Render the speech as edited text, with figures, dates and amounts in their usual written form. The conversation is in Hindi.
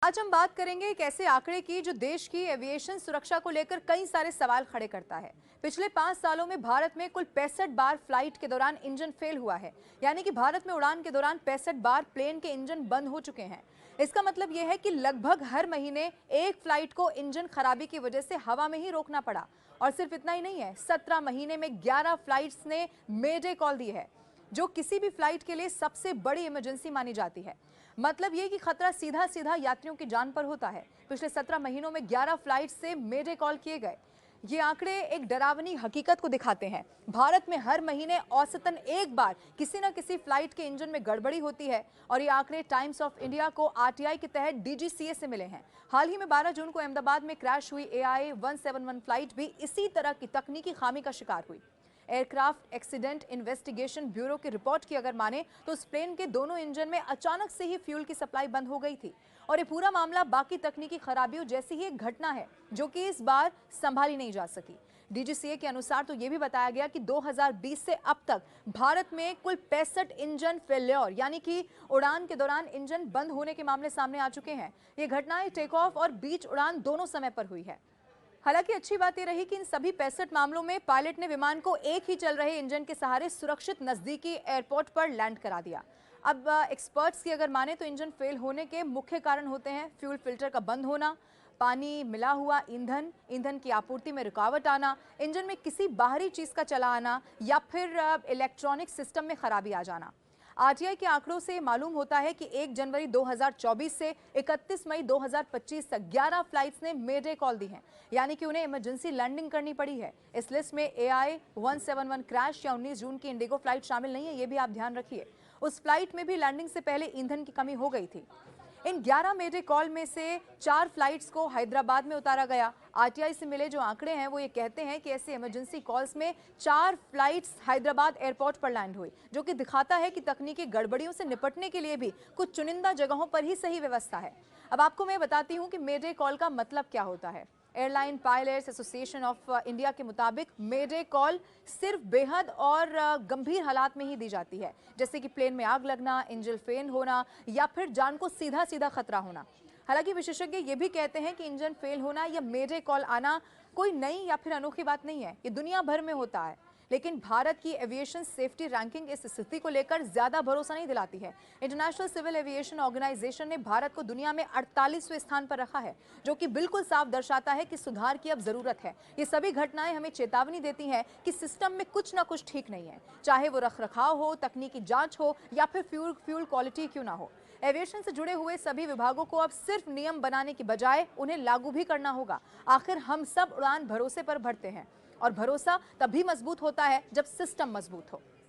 आज हम बात करेंगे एक ऐसे आंकड़े की जो देश की एविएशन सुरक्षा को लेकर कई सारे सवाल खड़े करता है। पिछले 5 सालों में भारत में कुल 65 बार फ्लाइट के दौरान इंजन फेल हुआ है। यानी कि भारत में उड़ान के दौरान 65 बार प्लेन के इंजन बंद हो चुके हैं। इसका मतलब यह है कि लगभग हर महीने एक फ्लाइट को इंजन खराबी की वजह से हवा में ही रोकना पड़ा। और सिर्फ इतना ही नहीं है, 17 महीने में 11 फ्लाइट्स ने मेडे कॉल दी है, जो किसी भी फ्लाइट के लिए सबसे बड़ी इमरजेंसी मानी जाती है। मतलब ये कि खतरा सीधा सीधा यात्रियों की जान पर होता है। पिछले 17 महीनों में 11 फ्लाइट से मेडे कॉल किए गए। ये आंकड़े एक डरावनी हकीकत को दिखाते हैं। भारत में हर महीने औसतन एक बार किसी न किसी फ्लाइट के इंजन में गड़बड़ी होती है और ये आंकड़े टाइम्स ऑफ इंडिया को आरटीआई के तहत डीजीसीए से मिले हैं। हाल ही में 12 जून को अहमदाबाद में क्रैश हुई AI 171 फ्लाइट भी इसी तरह की तकनीकी खामी का शिकार हुई। एयरक्राफ्ट एक्सीडेंट इन्वेस्टिगेशन ब्यूरो की रिपोर्ट की अगर माने तो उस प्लेन के दोनों इंजन में अचानक से ही फ्यूल की सप्लाई बंद हो गई थी। और ये पूरा मामला बाकी तकनीकी खराबियों जैसी ही एक घटना है जो कि इस बार संभाली नहीं जा सकी। डीजीसीए के अनुसार तो ये भी बताया गया कि 2020 से अब तक भारत में कुल 65 इंजन फेल्योर यानी कि उड़ान के दौरान इंजन बंद होने के मामले सामने आ चुके हैं। ये घटनाएं टेक ऑफ और बीच उड़ान दोनों समय पर हुई है। हालांकि अच्छी बात यह रही कि इन सभी 65 मामलों में पायलट ने विमान को एक ही चल रहे इंजन के सहारे सुरक्षित नजदीकी एयरपोर्ट पर लैंड करा दिया। अब एक्सपर्ट्स की अगर माने तो इंजन फेल होने के मुख्य कारण होते हैं फ्यूल फिल्टर का बंद होना, पानी मिला हुआ ईंधन की आपूर्ति में रुकावट आना, इंजन में किसी बाहरी चीज का चला आना या फिर इलेक्ट्रॉनिक सिस्टम में खराबी आ जाना। आरटीआई के आंकड़ों से मालूम होता है कि 1 जनवरी 2024 से 31 मई 2025 तक 11 फ्लाइट्स ने मेडे कॉल दी हैं, यानी कि उन्हें इमरजेंसी लैंडिंग करनी पड़ी है। इस लिस्ट में AI 171 क्रैश या 19 जून की इंडिगो फ्लाइट शामिल नहीं है, ये भी आप ध्यान रखिए। उस फ्लाइट में भी लैंडिंग से पहले ईंधन की कमी हो गई थी। इन 11 मेडे कॉल में से 4 फ्लाइट्स को हैदराबाद में उतारा गया। आरटीआई से मिले जो आंकड़े हैं वो ये कहते हैं कि ऐसे इमरजेंसी कॉल्स में 4 फ्लाइट्स हैदराबाद एयरपोर्ट पर लैंड हुई, जो कि दिखाता है कि तकनीकी गड़बड़ियों से निपटने के लिए भी कुछ चुनिंदा जगहों पर ही सही व्यवस्था है। अब आपको मैं बताती हूँ कि मेडे कॉल का मतलब क्या होता है। Airline pilots association of India के मुताबिक मेडे कॉल सिर्फ बेहद और गंभीर हालात में ही दी जाती है, जैसे कि प्लेन में आग लगना, इंजन फेल होना या फिर जान को सीधा सीधा खतरा होना। हालांकि विशेषज्ञ ये भी कहते हैं कि इंजन फेल होना या मेडे कॉल आना कोई नई या फिर अनोखी बात नहीं है, ये दुनिया भर में होता है। लेकिन भारत की एविएशन सेफ्टी रैंकिंग इस स्थिति को लेकर ज्यादा भरोसा नहीं दिलाती है। इंटरनेशनल सिविल एविएशन ऑर्गेनाइजेशन ने भारत को दुनिया में 48वें स्थान पर रखा है, जो कि बिल्कुल साफ दर्शाता है कि सुधार की अब जरूरत है। ये सभी घटनाएं हमें चेतावनी देती हैं कि सिस्टम में कुछ ना कुछ ठीक नहीं है, चाहे वो रखरखाव हो, तकनीकी जांच हो या फिर फ्यूल क्वालिटी क्यों ना हो। एविएशन से जुड़े हुए सभी विभागों को अब सिर्फ नियम बनाने की बजाय उन्हें लागू भी करना होगा। आखिर हम सब उड़ान भरोसे पर भरते हैं और भरोसा तभी मजबूत होता है जब सिस्टम मजबूत हो।